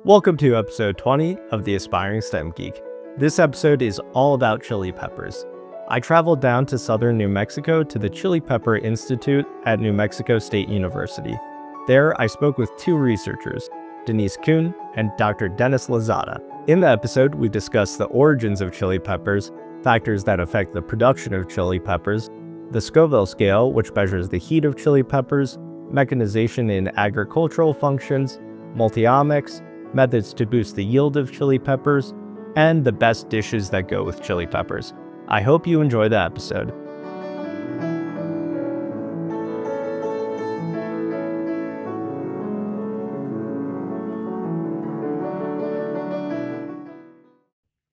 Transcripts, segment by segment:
Welcome to episode 20 of The Aspiring STEM Geek. This episode is all about chili peppers. I traveled down to southern New Mexico to the Chile Pepper Institute at New Mexico State University. There, I spoke with two researchers, Danise Coon and Dr. Danise Lozada. In the episode, we discussed the origins of chili peppers, factors that affect the production of chili peppers, the Scoville scale, which measures the heat of chili peppers, mechanization in agricultural functions, Multi-Omics, methods to boost the yield of chili peppers, and the best dishes that go with chili peppers. I hope you enjoy the episode.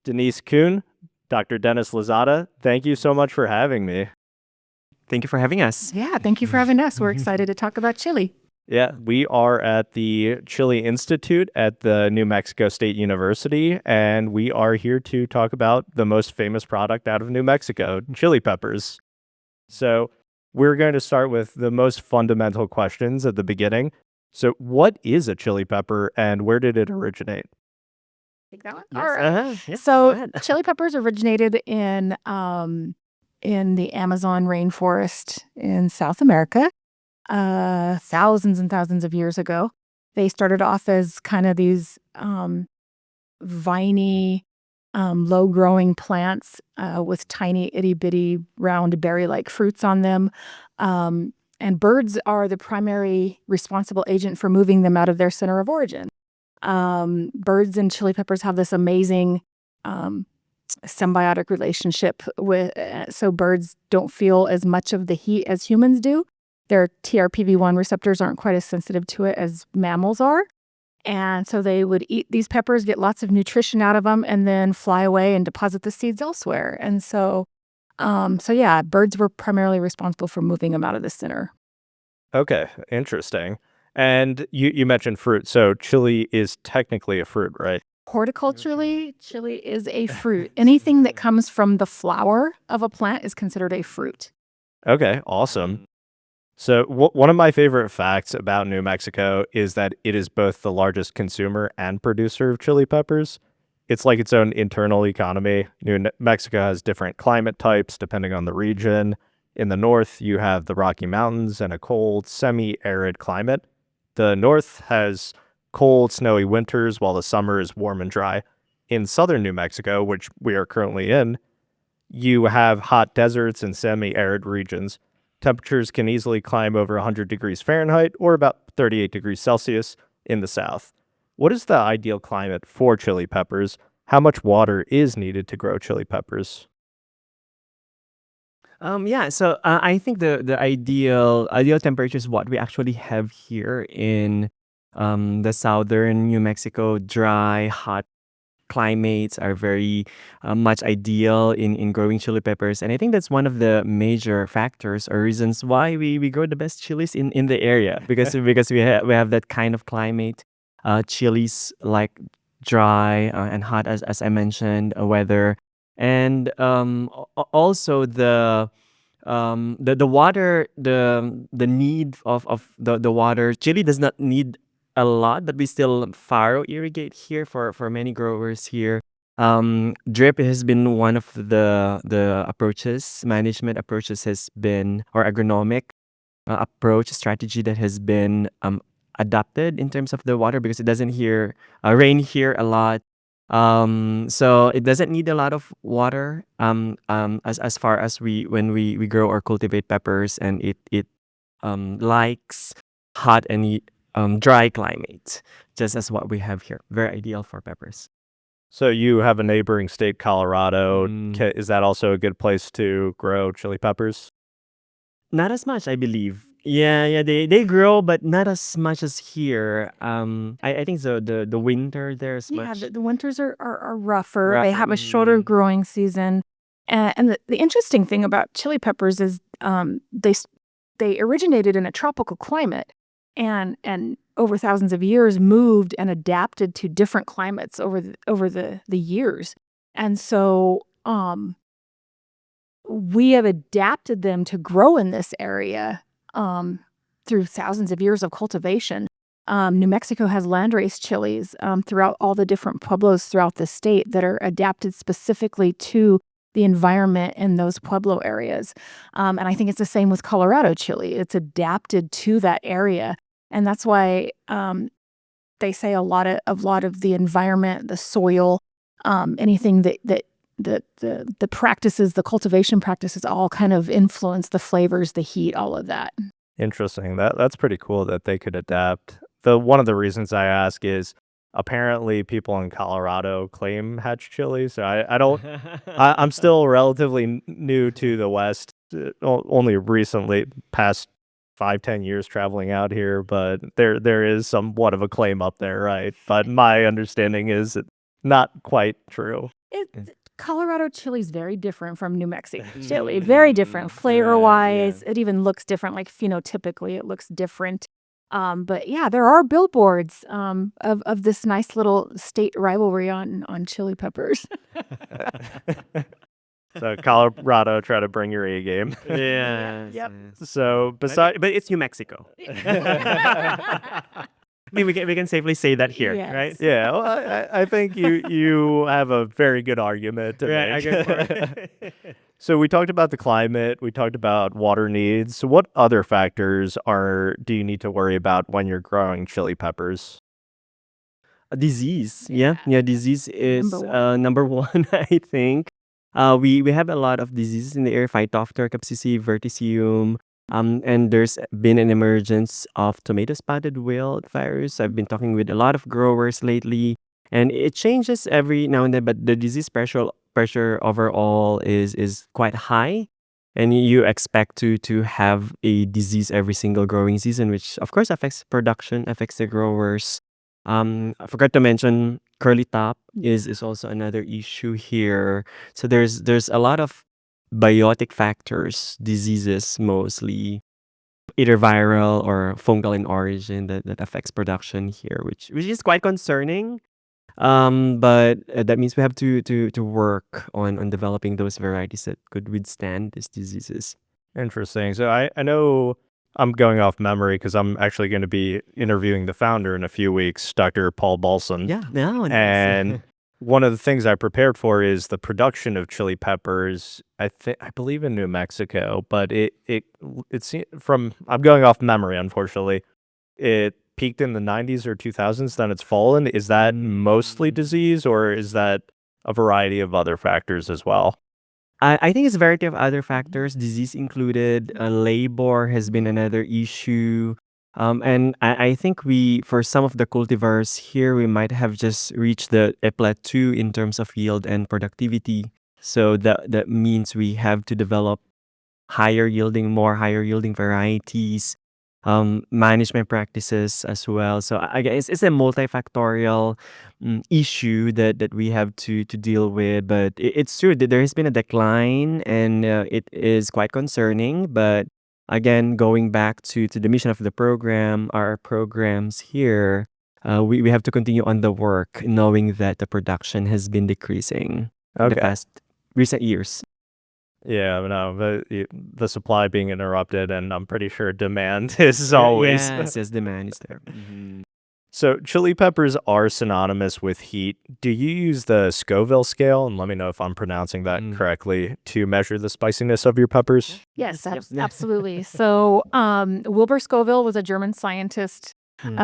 Danise Coon, Dr. Danise Lozada, thank you so much for having me. Thank you for having us. Yeah, thank you for having us. We're excited to talk about chili. Yeah, we are at the Chile Institute at the New Mexico State University, and we are here to talk about the most famous product out of New Mexico, chili peppers. So we're going to start with the most fundamental questions at the beginning. So what is a chili pepper and where did it originate? Take that one? Yes. All right. Yes, So go ahead. chili peppers originated in the Amazon rainforest in South America. Thousands and thousands of years ago. They started off as kind of these viney, low-growing plants with tiny, itty-bitty, round berry-like fruits on them. And birds are the primary responsible agent for moving them out of their center of origin. Birds and chili peppers have this amazing symbiotic relationship so birds don't feel as much of the heat as humans do. Their TRPV1 receptors aren't quite as sensitive to it as mammals are. And so they would eat these peppers, get lots of nutrition out of them, and then fly away and deposit the seeds elsewhere. And so birds were primarily responsible for moving them out of the center. Okay, interesting. And you mentioned fruit, so chili is technically a fruit, right? Horticulturally, chili is a fruit. Anything that comes from the flower of a plant is considered a fruit. Okay, awesome. So one of my favorite facts about New Mexico is that it is both the largest consumer and producer of chili peppers. It's like its own internal economy. New Mexico has different climate types depending on the region. In the north, you have the Rocky Mountains and a cold, semi-arid climate. The north has cold, snowy winters while the summer is warm and dry. In southern New Mexico, which we are currently in, you have hot deserts and semi-arid regions. Temperatures can easily climb over 100 degrees Fahrenheit or about 38 degrees Celsius in the south. What is the ideal climate for chili peppers? How much water is needed to grow chili peppers? So I think the ideal temperature is what we actually have here in the southern New Mexico. Dry, hot climates are very much ideal in growing chili peppers, and I think that's one of the major factors or reasons why we grow the best chilies in the area because we have that kind of climate. Chilies like dry and hot as I mentioned, weather, and also the water, the need of the water. Chili does not need a lot, but we still furrow irrigate here for many growers here. Drip has been one of the approaches, management approaches has been, or agronomic approach strategy that has been adopted in terms of the water because it doesn't rain here a lot. So it doesn't need a lot of water as far as when we grow or cultivate peppers, and it likes hot and dry climate, just as what we have here. Very ideal for peppers. So you have a neighboring state, Colorado. Is that also a good place to grow chili peppers? Not as much, I believe. Yeah, they grow, but not as much as here. I think so. The winter there is Yeah, much. the winters are rougher. They have a shorter growing season. And the interesting thing about chili peppers is they originated in a tropical climate and over thousands of years moved and adapted to different climates over the years. And so we have adapted them to grow in this area through thousands of years of cultivation. New Mexico has landrace chilies throughout all the different pueblos throughout the state that are adapted specifically to the environment in those pueblo areas. And I think it's the same with Colorado chili. It's adapted to that area. And that's why they say a lot of the environment, the soil, anything that the practices, the cultivation practices all kind of influence the flavors, the heat, all of that. Interesting. That's pretty cool that they could adapt. One of the reasons I ask is apparently people in Colorado claim hatch chili, so I don't. I'm still relatively new to the West. Only recently, past 5-10 years traveling out here, but there is somewhat of a claim up there, right? But my understanding is not quite true. Colorado chili is very different from New Mexico chili. Very different flavor-wise. It even looks different, like phenotypically, it looks different. But yeah, there are billboards of this nice little state rivalry on chili peppers. So Colorado, try to bring your A game. Yeah. Yep. So But it's New Mexico. I mean, we can safely say that here, Yes. right? Yeah, well, I think you have a very good argument to Right, I make. get for it. So we talked about the climate, we talked about water needs. So what other factors do you need to worry about when you're growing chili peppers? A disease. Yeah. Yeah, disease is Number number 1, I think. We have a lot of diseases in the air, Phytophthora capsicum, verticium. And there's been an emergence of tomato spotted wilt virus. I've been talking with a lot of growers lately, and it changes every now and then, but the disease pressure overall is quite high. And you expect to have a disease every single growing season, which of course affects production, affects the growers. I forgot to mention curly top is also another issue here. So there's a lot of biotic factors, diseases mostly, either viral or fungal in origin that affects production here, which is quite concerning. But that means we have to work on developing those varieties that could withstand these diseases. Interesting. So I know I'm going off memory because I'm actually going to be interviewing the founder in a few weeks, Dr. Paul Balson. Yeah, no, nice. And one of the things I prepared for is the production of chili peppers. I believe in New Mexico, but it's from, I'm going off memory, unfortunately. It peaked in the 90s or 2000s, then it's fallen. Is that mostly disease, or is that a variety of other factors as well? I think it's a variety of other factors, disease included. Labor has been another issue. And I think for some of the cultivars here, we might have just reached a plateau in terms of yield and productivity. So that means we have to develop more higher yielding varieties, management practices as well. So I guess it's a multifactorial issue that we have to deal with. But it's true that there has been a decline, and it is quite concerning. But again, going back to the mission of the program, our programs here, we have to continue on the work, knowing that the production has been decreasing in the past recent years. Yeah, no, the supply being interrupted, and I'm pretty sure demand is always. Yes, demand is there. Mm-hmm. So chili peppers are synonymous with heat. Do you use the Scoville scale, and let me know if I'm pronouncing that correctly, to measure the spiciness of your peppers? Yes, absolutely. So Wilbur Scoville was a German scientist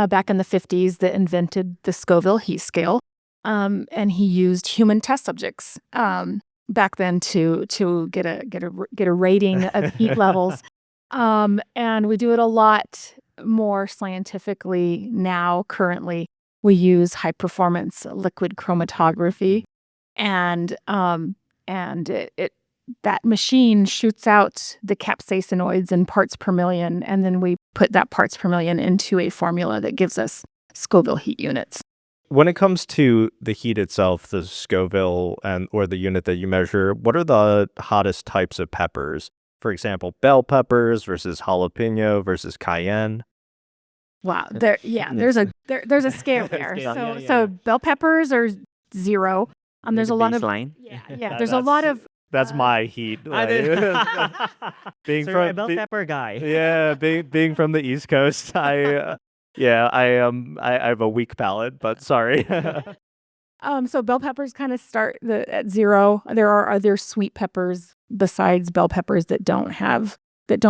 back in the 50s that invented the Scoville heat scale. And he used human test subjects back then to get a rating of heat levels. And we do it a lot more scientifically now. Currently, we use high performance liquid chromatography, and that machine shoots out the capsaicinoids in parts per million, and then we put that parts per million into a formula that gives us Scoville heat units. When it comes to the heat itself, the Scoville or the unit that you measure, what are the hottest types of peppers? For example, bell peppers versus jalapeno versus cayenne. Wow, there's a scale there. So bell peppers are 0. There's a lot of there's a lot of. That's my heat. Being from a bell pepper guy. Yeah, being from the East Coast, Yeah, I have a weak palate, but sorry. So bell peppers kind of start at 0. There are other sweet peppers besides bell peppers that don't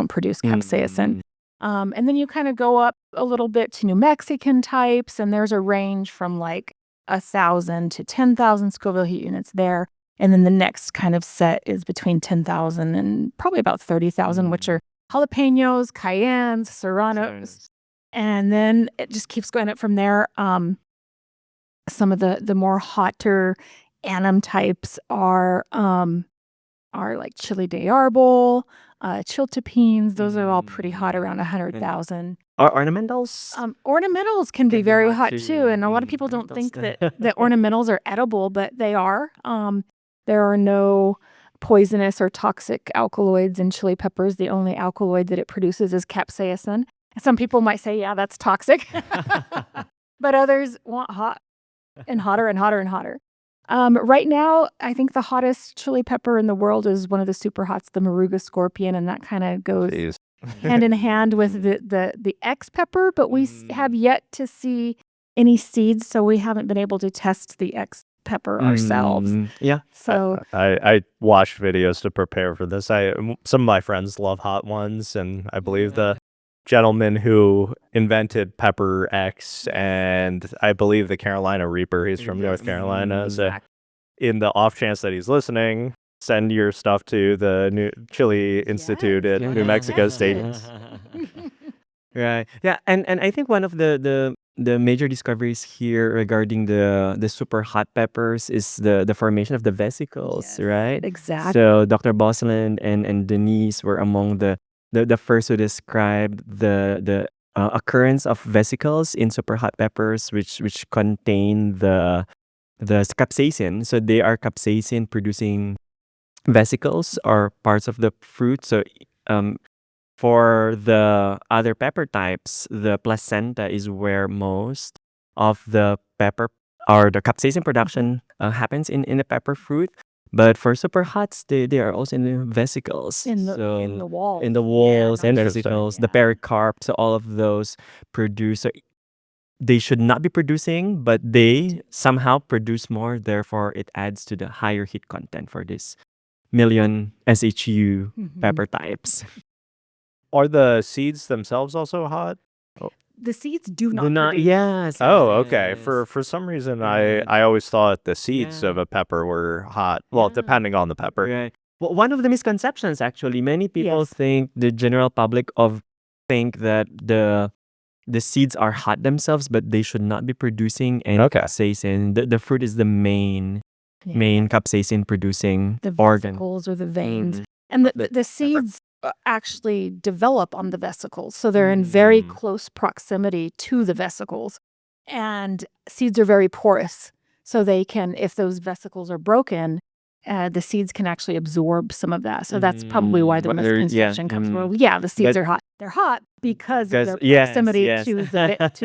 produce capsaicin. And then you kind of go up a little bit to New Mexican types, and there's a range from like 1,000 to 10,000 Scoville heat units there. And then the next kind of set is between 10,000 and probably about 30,000, which are jalapenos, cayennes, serranos. And then it just keeps going up from there. Some of the more hotter annum types are like chili de arbol, chiltepines. Those are all pretty hot, around 100,000. Are ornamentals? Ornamentals can be Can be very hot hot too. too, and a lot of people don't Ornamentals. think that ornamentals are edible, but they are. There are no poisonous or toxic alkaloids in chili peppers. The only alkaloid that it produces is capsaicin. Some people might say, yeah, that's toxic. But others want hot and hotter and hotter and hotter. Right now, I think the hottest chili pepper in the world is one of the super hots, the Moruga scorpion, and that kind of goes Jeez. hand in hand with the X pepper, but we have yet to see any seeds, so we haven't been able to test the X pepper ourselves. Yeah. So I watched videos to prepare for this. Some of my friends love hot ones, and I believe the gentleman who invented Pepper X, and I believe the Carolina Reaper, he's from North Carolina. So in the off chance that he's listening, send your stuff to the New Chile Institute at New Mexico State. Right. Yeah, and I think one of the major discoveries here regarding the super hot peppers is the formation of the vesicles, right? exactly. So Dr. Bosland and Danise were among the first to describe the occurrence of vesicles in super hot peppers, which contain the capsaicin. So they are capsaicin producing vesicles or parts of the fruit. So for the other pepper types, the placenta is where most of the pepper or the capsaicin production happens in the pepper fruit. But for super hots, they are also in the vesicles. In the walls. In the walls and Interesting. vesicles, the pericarp, so all of those produce. So they should not be producing, but they somehow produce more. Therefore, it adds to the higher heat content for this million SHU pepper types. Are the seeds themselves also hot? The seeds do not. Do not. produce. Yes. Oh, yes, okay. yes. For some reason, Right. I always thought the seeds Yeah. of a pepper were hot. Well, Yeah. depending on the pepper. Right. Well, one of the misconceptions, actually, many people Yes. think the general public think that the seeds are hot themselves, but they should not be producing any Okay. capsaicin. The fruit is the main capsaicin producing The organ. vesicles or the veins. Mm. And But the seeds actually develop on the vesicles. So they're in very Mm. close proximity to the vesicles. And seeds are very porous. So they can, if those vesicles are broken, the seeds can actually absorb some of that. So that's probably why the Well, there- misconception yeah, comes mm. from, yeah, the seeds But- are hot. They're hot because of their Yes, proximity yes. to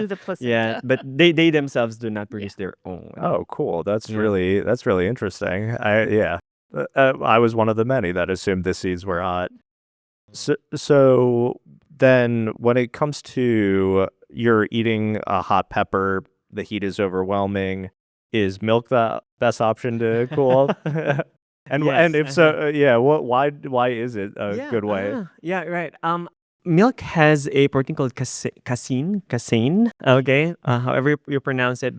the placenta. Yeah, but they themselves do not produce their own. Oh, cool. That's Yeah. really interesting. I was one of the many that assumed the seeds were hot. So then when it comes to you're eating a hot pepper, the heat is overwhelming. Is milk the best option to cool? And Yes, if so, why is it a good way? Yeah, right. Milk has a protein called casein. Okay, however you pronounce it,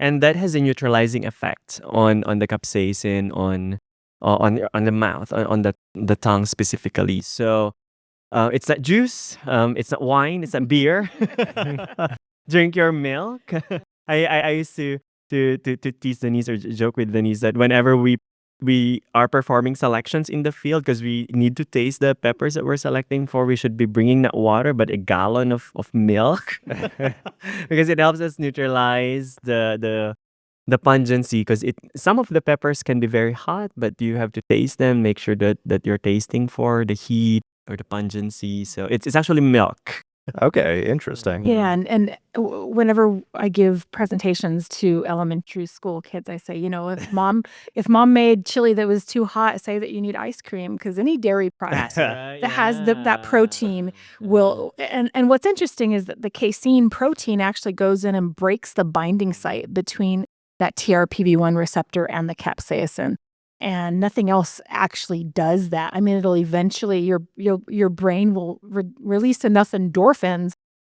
and that has a neutralizing effect on the capsaicin on the mouth, on the tongue specifically. So, it's not juice. It's not wine. It's not beer. Drink your milk. I used to tease Danise or joke with Danise that whenever we are performing selections in the field, because we need to taste the peppers that we're selecting for, we should be bringing not water but a gallon of milk because it helps us neutralize the pungency, because some of the peppers can be very hot, but you have to taste them, make sure that you're tasting for the heat or the pungency. So it's actually milk Okay, interesting. Yeah, and whenever I give presentations to elementary school kids, I say, if mom made chili that was too hot, say that you need ice cream because any dairy product Right, that has that yeah. protein will. And what's interesting is that the casein protein actually goes in and breaks the binding site between that TRPV1 receptor and the capsaicin. And nothing else actually does that. I mean, it'll eventually your brain will release enough endorphins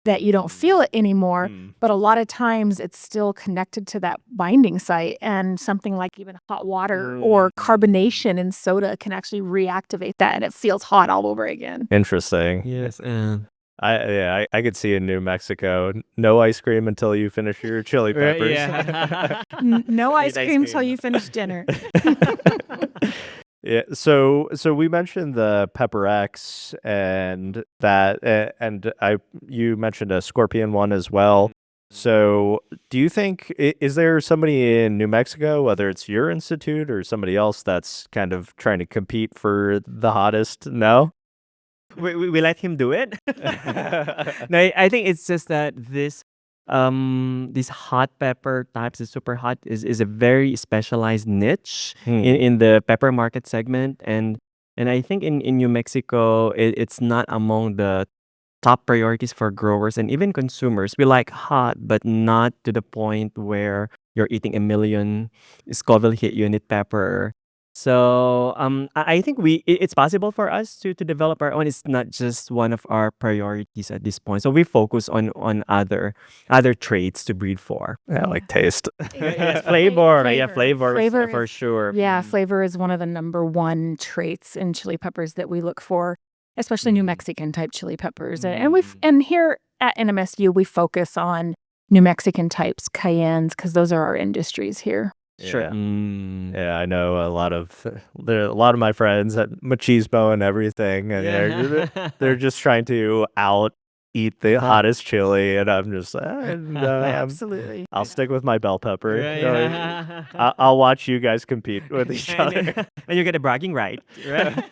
that you don't feel it anymore. But a lot of times it's still connected to that binding site, and something like even hot water or carbonation in soda can actually reactivate that, and it feels hot all over again. Interesting. Yes. I could see in New Mexico, no ice cream until you finish your chili Right, peppers. yeah. No Eat ice ice cream till cream. you finish dinner. Yeah, so we mentioned the Pepper X and that, and you mentioned a Scorpion one as well. So, do you think is there somebody in New Mexico, whether it's your institute or somebody else, that's kind of trying to compete for the hottest? No. We let him do it. No, I think it's just that this hot pepper types, the super hot, is a very specialized niche in the pepper market segment, and I think in New Mexico it's not among the top priorities for growers and even consumers. We like hot, but not to the point where you're eating a million Scoville hit unit pepper. So I think it's possible for us to develop our own. It's not just one of our priorities at this point. So we focus on other traits to breed for. Yeah, like taste. Yes, flavor. Yeah, Flavor. Flavor for is- sure. Yeah, flavor is one of the number one traits in chili peppers that we look for, especially New Mexican type chili peppers. And here at NMSU we focus on New Mexican types, cayennes, because those are our industries here. Sure. Yeah. Yeah, I know a lot of my friends at machismo and everything, and they're just trying to out eat the hottest chili, and I'm just Absolutely. I'll stick with my bell pepper. Right, No, yeah. I'll watch you guys compete with each other. And you get a bragging right, right?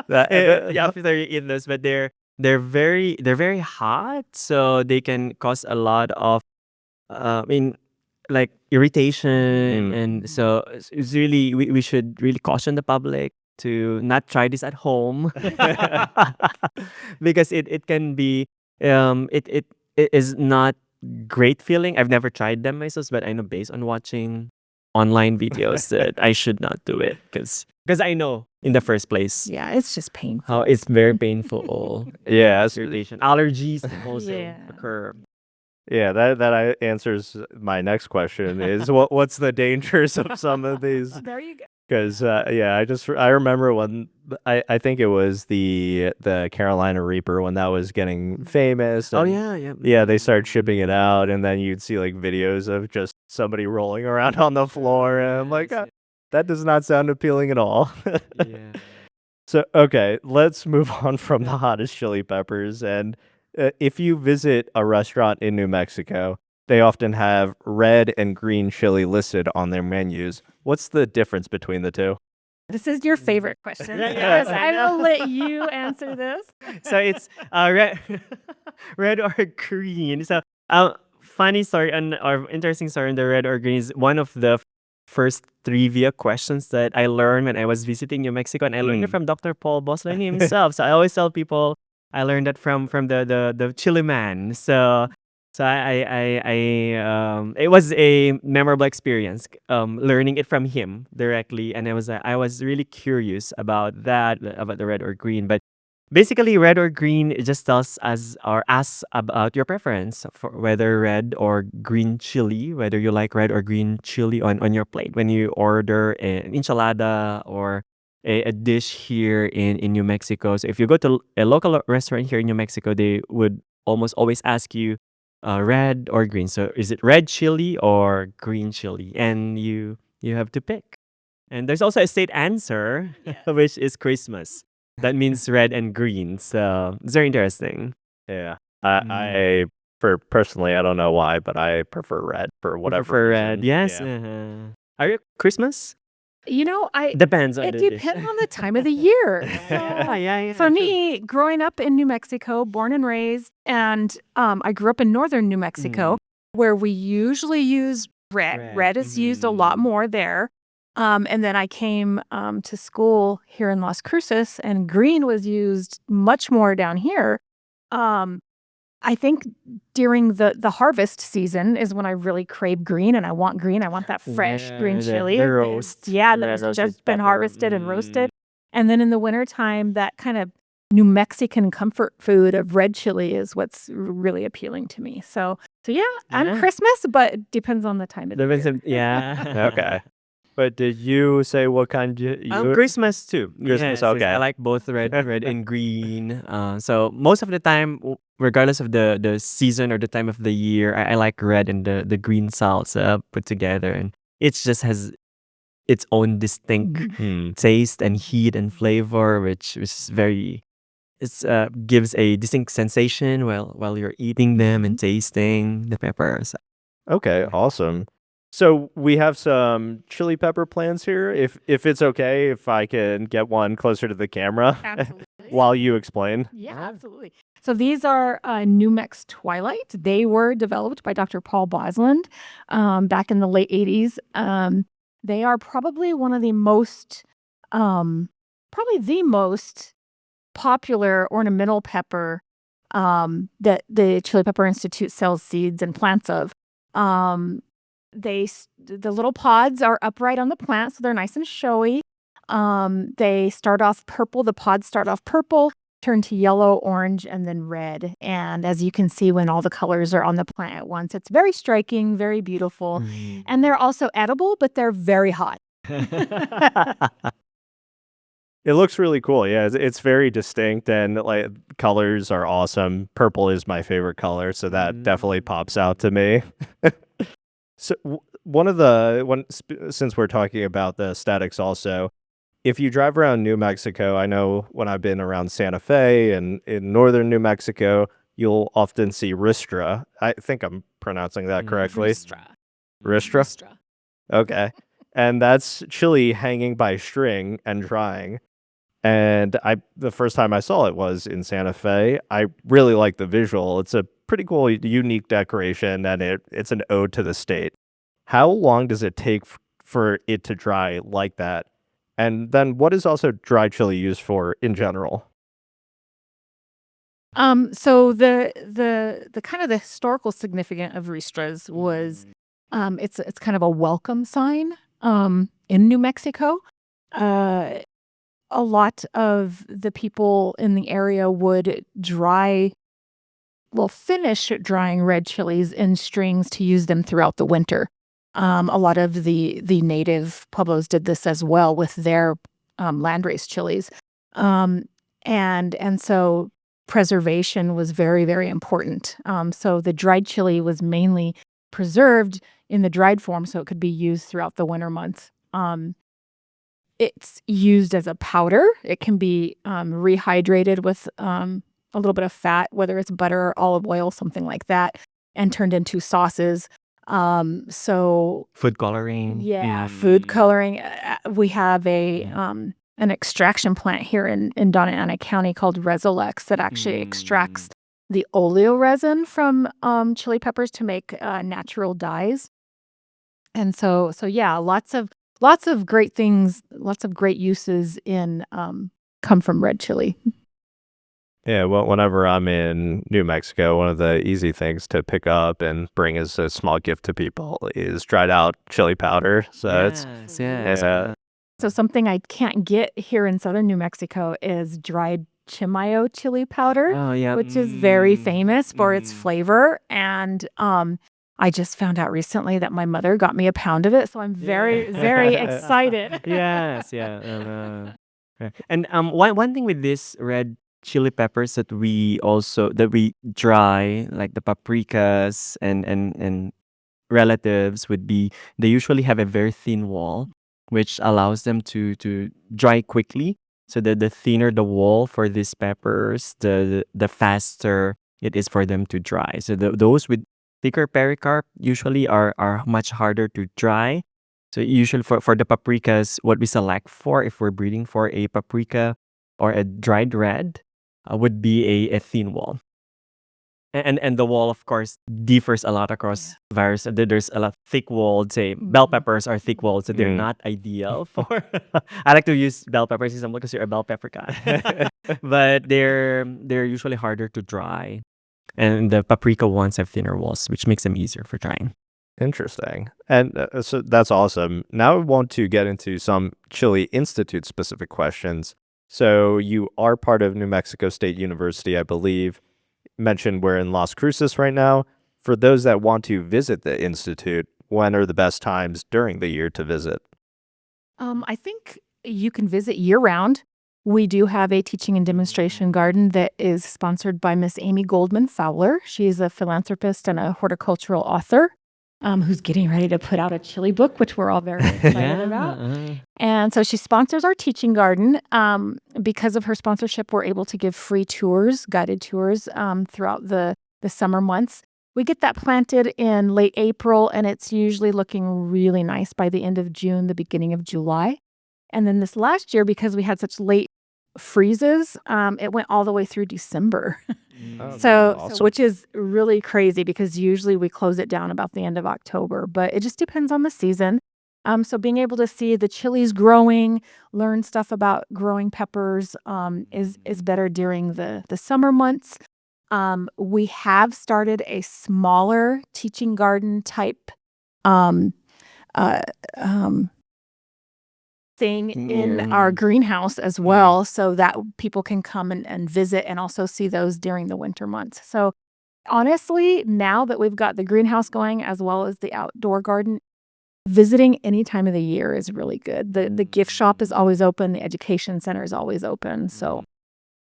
That- Yeah, after you eat those, but they're very hot, so they can cause a lot of I mean, like irritation, and so it's really we should really caution the public to not try this at home because it can be it is not great feeling. I've never tried them myself, but I know based on watching online videos that I should not do it because I know in the first place Yeah, it's just painful. how it's very painful. Yeah, Irritation, allergies also Yeah. occur. Yeah, that answers my next question is what's the dangers of some of these? There you go. Because I remember when I think it was the Carolina Reaper when that was getting famous. Oh and yeah. yeah, they started shipping it out, and then you'd see like videos of just somebody rolling around on the floor, and I'm like, Yes, that does not sound appealing at all. yeah. So, okay, let's move on from the hottest chili peppers. And if you visit a restaurant in New Mexico, they often have red and green chili listed on their menus. What's the difference between the two? This is your favorite question. Yeah, Yes, I I know. will let you answer this. So it's red or green. So funny story or interesting story on the red or green is one of the first trivia questions that I learned when I was visiting New Mexico, and I learned it from Dr. Paul Bosley himself. So I always tell people I learned that from the Chile man. So it was a memorable experience learning it from him directly, and I was really curious about the red or green. But basically, red or green, it just tells us or asks about your preference for whether red or green chili, whether you like red or green chili on your plate when you order an enchilada or a dish here in New Mexico. So if you go to a local restaurant here in New Mexico, they would almost always ask you red or green. So is it red chili or green chili? And you have to pick. And there's also a state answer, which is Christmas. That means red and green. So it's very interesting. Yeah. I for personally, I don't know why, but I prefer red for whatever For reason. red, yes. Yeah. Are you Christmas? Depends on It the dish. depends on the time of the year. Yeah. For me, growing up in New Mexico, born and raised, and I grew up in northern New Mexico, where we usually use red. Red is used a lot more there. And then I came to school here in Las Cruces, and green was used much more down here. I think during the harvest season is when I really crave green, and I want green. I want that fresh green the chili. roast. Yeah, The that's roasted just been pepper. harvested and roasted. And then in the wintertime, that kind of New Mexican comfort food of red chili is what's really appealing to me. So yeah, and Yeah. Christmas, but it depends on the time of the Depends year. on, yeah. Okay. But did you say what kind you Christmas too. Christmas, Yes, okay. I like both red and green. So most of the time, regardless of the season or the time of the year, I like red and the green salsa put together, and it just has its own distinct taste and heat and flavor, which is very. It's gives a distinct sensation while you're eating them and tasting the peppers. Okay, awesome. So we have some chili pepper plants here. If it's okay, if I can get one closer to the camera Absolutely. while you explain. Yeah, absolutely. So these are NuMex Twilight. They were developed by Dr. Paul Bosland back in the late 80s. They are probably one of the most, probably the most popular ornamental pepper that the Chile Pepper Institute sells seeds and plants of. The little pods are upright on the plant, so they're nice and showy. They start off purple. The pods start off purple, turn to yellow, orange, and then red. And as you can see, when all the colors are on the plant at once, it's very striking, very beautiful. And they're also edible, but they're very hot. It looks really cool. Yeah, it's very distinct and like colors are awesome. Purple is my favorite color, so that definitely pops out to me. So since we're talking about the aesthetics also, if you drive around New Mexico, I know when I've been around Santa Fe and in northern New Mexico, you'll often see Ristra. I think I'm pronouncing that correctly. Ristra? Okay. And that's chili hanging by string and drying. And the first time I saw it was in Santa Fe. I really like the visual. It's a pretty cool, unique decoration, and it's an ode to the state. How long does it take for it to dry like that? And then what is also dry chili used for in general? So the kind of the historical significance of Ristras was it's kind of a welcome sign in New Mexico. A lot of the people in the area would finish drying red chilies in strings to use them throughout the winter. A lot of the native Pueblos did this as well with their landrace chilies. And so preservation was very, very important. So the dried chili was mainly preserved in the dried form so it could be used throughout the winter months. It's used as a powder. It can be rehydrated with a little bit of fat, whether it's butter or olive oil, something like that, and turned into sauces. So Food coloring. yeah, food coloring. We have an extraction plant here in Donna Ana County called Resolex that actually extracts the oleo resin from chili peppers to make natural dyes. And so yeah, lots of great things, lots of great uses come from red chili. Yeah, well, whenever I'm in New Mexico, one of the easy things to pick up and bring as a small gift to people is dried out chili powder. So So something I can't get here in southern New Mexico is dried chimayo chili powder, which is very famous for its flavor. And I just found out recently that my mother got me a pound of it, so I'm very, very excited. Yes, yeah. And one thing with this red chili peppers that we dry, like the paprikas and relatives, would be they usually have a very thin wall, which allows them to dry quickly. So the thinner the wall for these peppers, the faster it is for them to dry. So those with thicker pericarp usually are much harder to dry. So usually for the paprikas, what we select for if we're breeding for a paprika or a dried red would be a thin wall. And the wall, of course, differs a lot across various. There's a lot thick walled. Say bell peppers are thick walled, so they're not ideal for. I like to use bell peppers because you're a bell pepper guy, but they're usually harder to dry, and the paprika ones have thinner walls, which makes them easier for drying. Interesting. And so that's awesome. Now I want to get into some Chile Institute specific questions. So you are part of New Mexico State University, I believe. Mentioned we're in Las Cruces right now. For those that want to visit the Institute, when are the best times during the year to visit? I think you can visit year-round. We do have a teaching and demonstration garden that is sponsored by Miss Amy Goldman Fowler. She's a philanthropist and a horticultural author who's getting ready to put out a chili book, which we're all very excited about. And so she sponsors our teaching garden. Because of her sponsorship, we're able to give free tours, guided tours throughout the summer months. We get that planted in late April, and it's usually looking really nice by the end of June, the beginning of July. And then this last year, because we had such late freezes, it went all the way through December. So awesome. which is really crazy because usually we close it down about the end of October, but it just depends on the season. So being able to see the chilies growing, learn stuff about growing peppers is better during the summer months. We have started a smaller teaching garden type thing in our greenhouse as well, so that people can come and visit and also see those during the winter months. So honestly, now that we've got the greenhouse going as well as the outdoor garden, visiting any time of the year is really good. The gift shop is always open, the education center is always open. So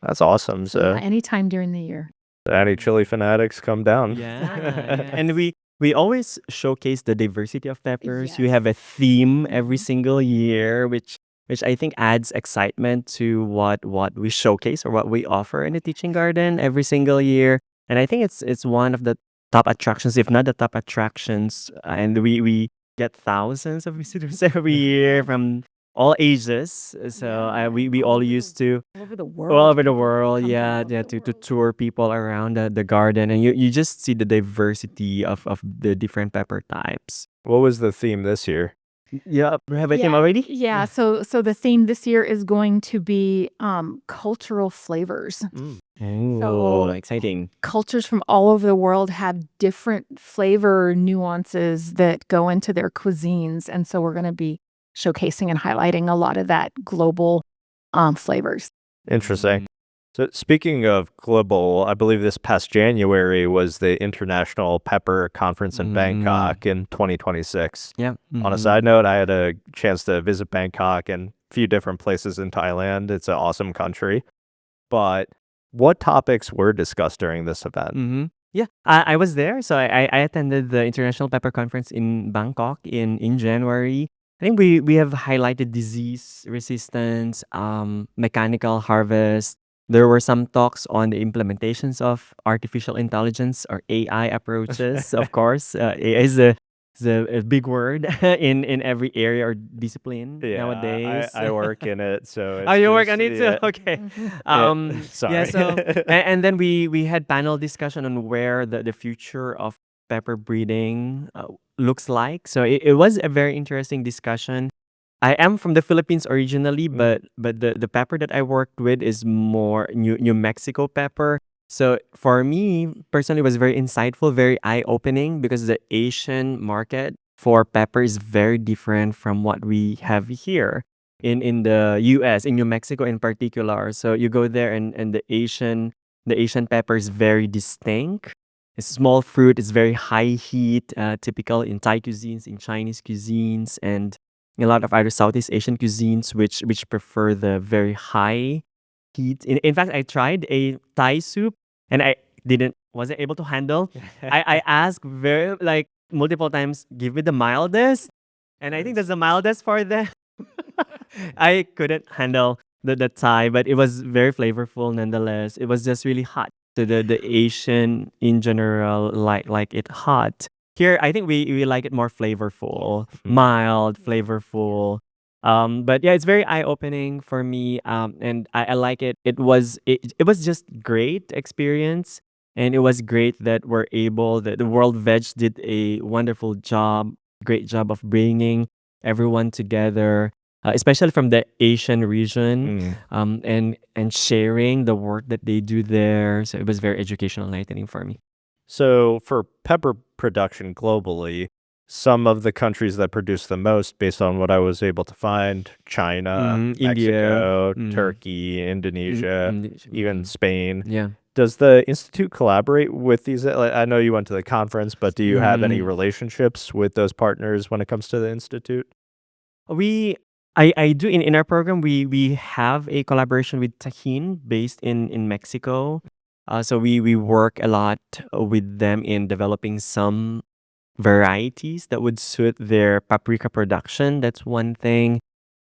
That's awesome. So anytime during the year. any chili fanatics, come down. And we always showcase the diversity of peppers. We Yes. have a theme every single year, which I think adds excitement to what we showcase or what we offer in the teaching garden every single year. And I think it's one of the top attractions, if not the top attractions. And we get thousands of visitors every year from all ages. So we all used to All over the world. all over the world, Come from all over the to world. tour people around the garden, and you just see the diversity of the different pepper types. What was the theme this year? Yeah, have a team already? Yeah, so the theme this year is going to be cultural flavors. Oh, exciting! Cultures from all over the world have different flavor nuances that go into their cuisines, and so we're going to be showcasing and highlighting a lot of that global flavors. Interesting. So speaking of global, I believe this past January was the International Pepper Conference in Bangkok in 2026. Yeah. On a side note, I had a chance to visit Bangkok and a few different places in Thailand. It's an awesome country. But what topics were discussed during this event? Yeah, I was there. So I attended the International Pepper Conference in Bangkok in January. I think we have highlighted disease resistance, mechanical harvest. There were some talks on the implementations of artificial intelligence or AI approaches. Of course, AI is a big word in every area or discipline nowadays. I work in it, so Oh, it's you work just- on it too? yeah. Okay. Sorry. Yeah, so and then we had panel discussion on where the future of pepper breeding looks like. So it was a very interesting discussion. I am from the Philippines originally, but the pepper that I worked with is more New Mexico pepper. So for me personally, it was very insightful, very eye-opening because the Asian market for pepper is very different from what we have here in the US, in New Mexico in particular. So you go there and the Asian pepper is very distinct. It's small fruit, it's very high heat, typical in Thai cuisines, in Chinese cuisines, and a lot of other Southeast Asian cuisines which prefer the very high heat. In fact, I tried a Thai soup and I wasn't able to handle. I asked very like multiple times, give me the mildest. And I think that's the mildest for them. I couldn't handle the Thai, but it was very flavorful nonetheless. It was just really hot. So the Asian in general like it hot. Here, I think we like it more flavorful, mild, flavorful. But yeah, it's very eye-opening for me. And I like it. It was just great experience, and it was great that that the World Veg did a wonderful job, great job of bringing everyone together, especially from the Asian region, and sharing the work that they do there. So it was very educational, enlightening for me. So for pepper production globally, some of the countries that produce the most, based on what I was able to find, China, India, Mexico, Turkey, Indonesia, even Spain. yeah. Does the institute collaborate with these? Like, I know you went to the conference, but do you have any relationships with those partners when it comes to the institute? We I do in our program we have a collaboration with Tajín based in Mexico. So we work a lot with them in developing some varieties that would suit their paprika production. That's one thing.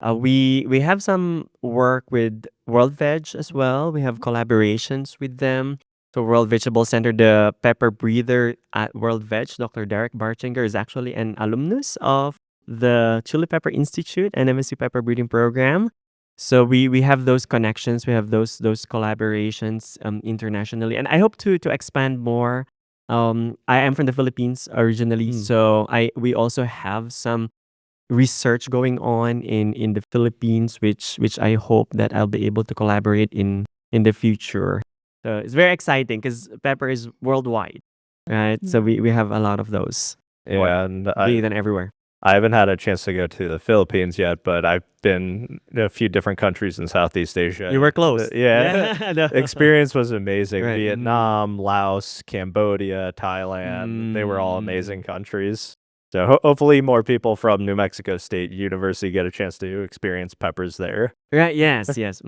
We have some work with World Veg as well. We have collaborations with them. So World Vegetable Center, the pepper breeder at World Veg, Dr. Derek Barchinger, is actually an alumnus of the Chile Pepper Institute and MSc Pepper Breeding Program. So we have those connections, we have those collaborations internationally, and I hope to expand more. I am from the Philippines originally, so we also have some research going on in the Philippines, which I hope that I'll be able to collaborate in the future. So it's very exciting because pepper is worldwide, right? So we have a lot of those. Yeah, and Bigger than everywhere. I haven't had a chance to go to the Philippines yet, but I've been in a few different countries in Southeast Asia. You were close. Yeah. No. The experience was amazing. Right. Vietnam, Laos, Cambodia, Thailand, they were all amazing countries. So hopefully more people from New Mexico State University get a chance to experience peppers there. Right. Yes. Yes.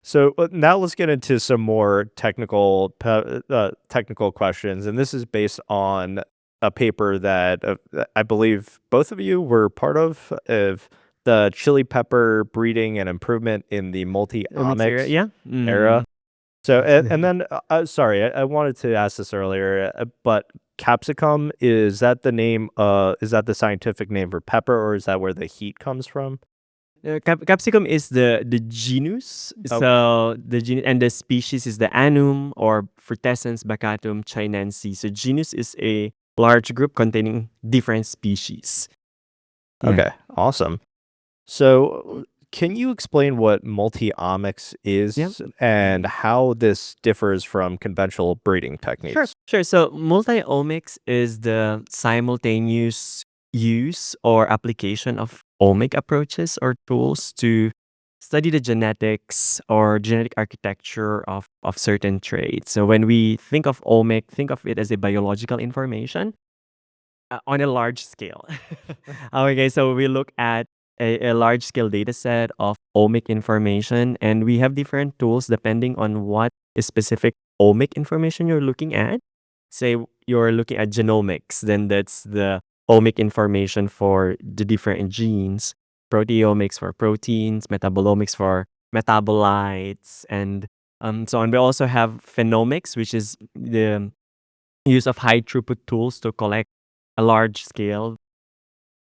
So now let's get into some more technical questions, and this is based on a paper that I believe both of you were part of the chili pepper breeding and improvement in the multi-omics Yeah. era. So and then sorry, I wanted to ask this earlier, but capsicum, is that the name? Is that the scientific name for pepper, or is that where the heat comes from? Capsicum is the genus. Okay. So the genus and the species is the Anum or Frutescens bacatum chinensis. So genus is a large group containing different species. Yeah. Okay, awesome. So can you explain what multi-omics is and how this differs from conventional breeding techniques? Sure. So multi-omics is the simultaneous use or application of omic approaches or tools to study the genetics or genetic architecture of certain traits. So when we think of omic, think of it as a biological information on a large scale. Okay, so we look at a large scale data set of omic information, and we have different tools depending on what specific omic information you're looking at. Say you're looking at genomics, then that's the omic information for the different genes, proteomics for proteins, metabolomics for metabolites, and so on. We also have phenomics, which is the use of high throughput tools to collect a large scale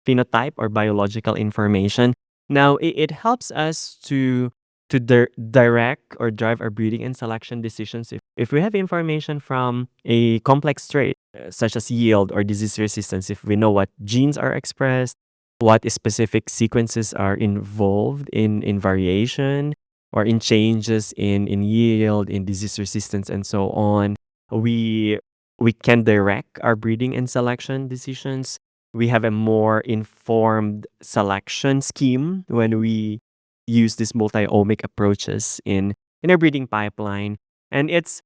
phenotype or biological information. Now, it helps us to direct or drive our breeding and selection decisions if we have information from a complex trait, such as yield or disease resistance, if we know what genes are expressed, what specific sequences are involved in variation or in changes in yield, in disease resistance, and so on, we can direct our breeding and selection decisions. We have a more informed selection scheme when we use these multi-omic approaches in our breeding pipeline. And it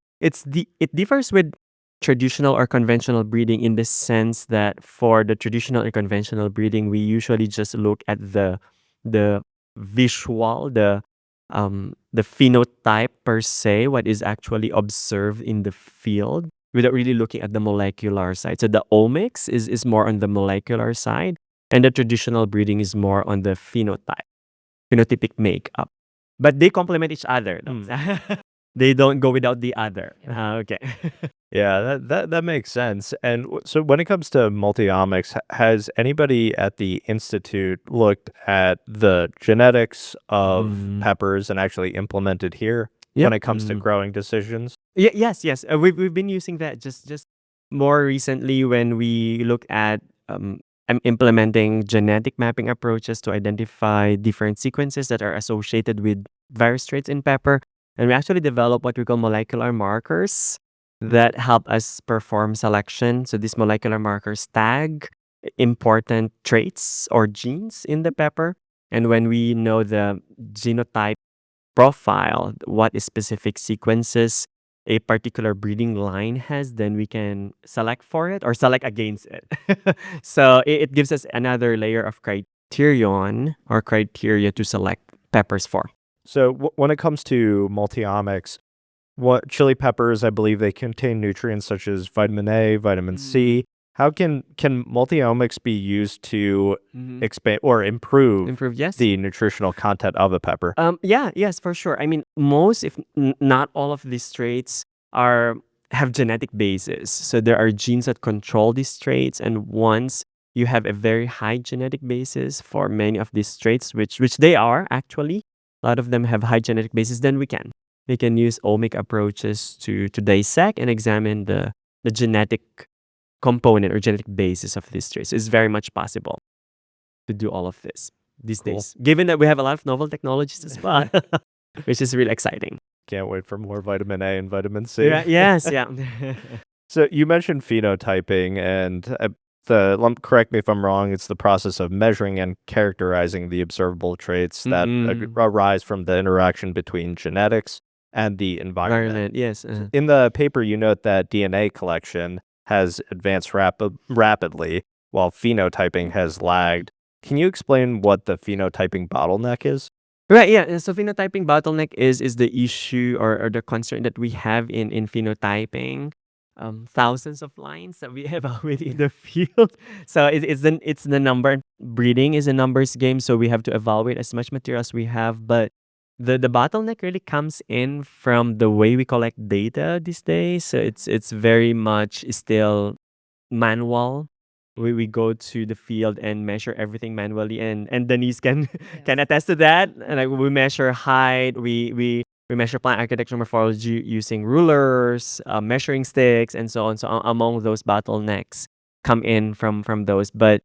differs with traditional or conventional breeding in the sense that for the traditional or conventional breeding, we usually just look at the visual, the phenotype per se, what is actually observed in the field, without really looking at the molecular side. So the omics is more on the molecular side, and the traditional breeding is more on the phenotypic makeup. But they complement each other. They don't go without the other. Okay. Yeah, that makes sense. And so when it comes to multi-omics, has anybody at the institute looked at the genetics of Mm. peppers and actually implemented here when Yep. it comes to growing decisions? Yes. We've been using that just more recently when we look at implementing genetic mapping approaches to identify different sequences that are associated with various traits in pepper, and we actually develop what we call molecular markers that help us perform selection. So these molecular markers tag important traits or genes in the pepper, and when we know the genotype profile, what specific sequences a particular breeding line has, then we can select for it or select against it. So it gives us another layer of criterion or criteria to select peppers for. So when it comes to multi-omics, what chili peppers, I believe they contain nutrients such as vitamin A, vitamin C. How can multi-omics be used to expand or improve Improve, yes. the nutritional content of a pepper? Yes, for sure. I mean, most, if not all of these traits have genetic bases. So there are genes that control these traits, and once you have a very high genetic basis for many of these traits, which they are actually, a lot of them have high genetic basis, then we can use omic approaches to dissect and examine the genetic component or genetic basis of these traits. It's very much possible to do all of this these Cool. days, given that we have a lot of novel technologies as well, which is really exciting. Can't wait for more vitamin A and vitamin C. Yeah. So you mentioned phenotyping, and correct me if I'm wrong, it's the process of measuring and characterizing the observable traits that arise from the interaction between genetics and the environment. Yes. In the paper, you note that DNA collection has advanced rapidly, while phenotyping has lagged. Can you explain what the phenotyping bottleneck is? Right, yeah. So phenotyping bottleneck is the issue or the concern that we have in phenotyping. Thousands of lines that we have already in the field. So it's the number. Breeding is a numbers game, so we have to evaluate as much material as we have. But the bottleneck really comes in from the way we collect data these days. So it's very much still manual. We go to the field and measure everything manually, and Danise can attest to that. And like we measure height, we measure plant architecture morphology using rulers, measuring sticks, and so on. So among those bottlenecks come in from those. But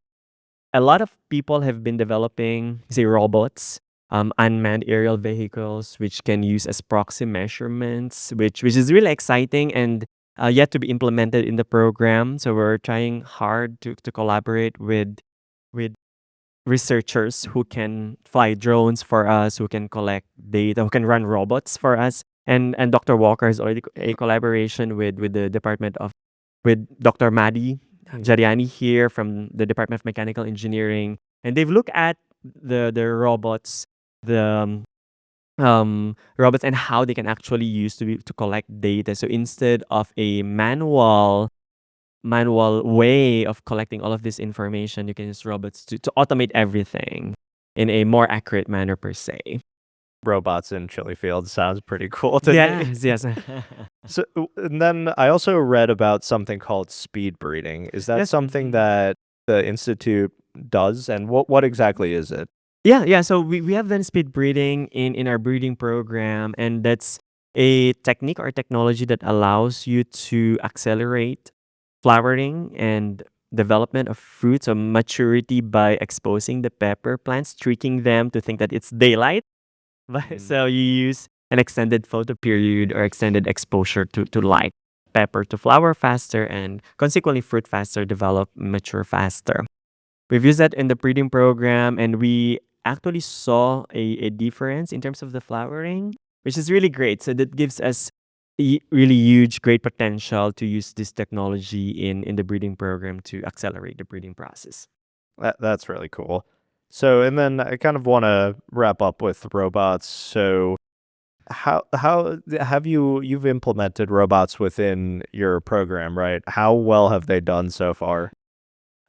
a lot of people have been developing, say, robots, unmanned aerial vehicles, which can use as proxy measurements, which is really exciting and yet to be implemented in the program. So we're trying hard to collaborate with researchers who can fly drones for us, who can collect data, who can run robots for us. And Dr. Walker has already a collaboration with the department of with Dr. Madi Jariani here from the Department of Mechanical Engineering, and they've looked at the robots, the robots, and how they can actually use to collect data. So instead of a manual way of collecting all of this information, you can use robots to automate everything in a more accurate manner per se. Robots in chili fields sounds pretty cool to me. Yes. So, and then I also read about something called speed breeding. Is that Yes. something that the institute does, and what exactly is it? Yeah. So we have done speed breeding in our breeding program, and that's a technique or technology that allows you to accelerate flowering and development of fruits or maturity by exposing the pepper plants, tricking them to think that it's daylight. So you use an extended photo period or extended exposure to light pepper to flower faster and consequently fruit faster, develop, mature faster. We've used that in the breeding program, and we actually saw a difference in terms of the flowering, which is really great. So that gives us really huge, great potential to use this technology in the breeding program to accelerate the breeding process. That's really cool. So, and then I kind of want to wrap up with robots. So, how have you've implemented robots within your program, right? How well have they done so far?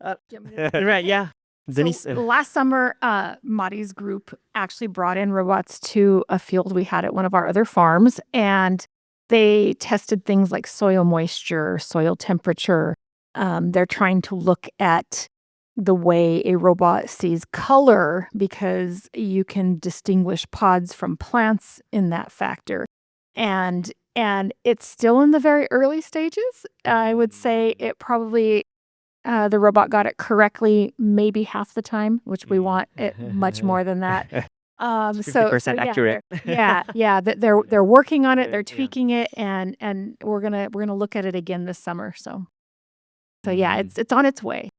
Right, yeah. Danise. So last summer, Madi's group actually brought in robots to a field we had at one of our other farms, and They tested things like soil moisture, soil temperature. They're trying to look at the way a robot sees color because you can distinguish pods from plants in that factor. And it's still in the very early stages. I would say it probably the robot got it correctly maybe half the time, which we want it much more than that. So 50% yeah, accurate. they're working on it, they're Yeah. tweaking it, and we're gonna look at it again this summer. So yeah, it's on its way.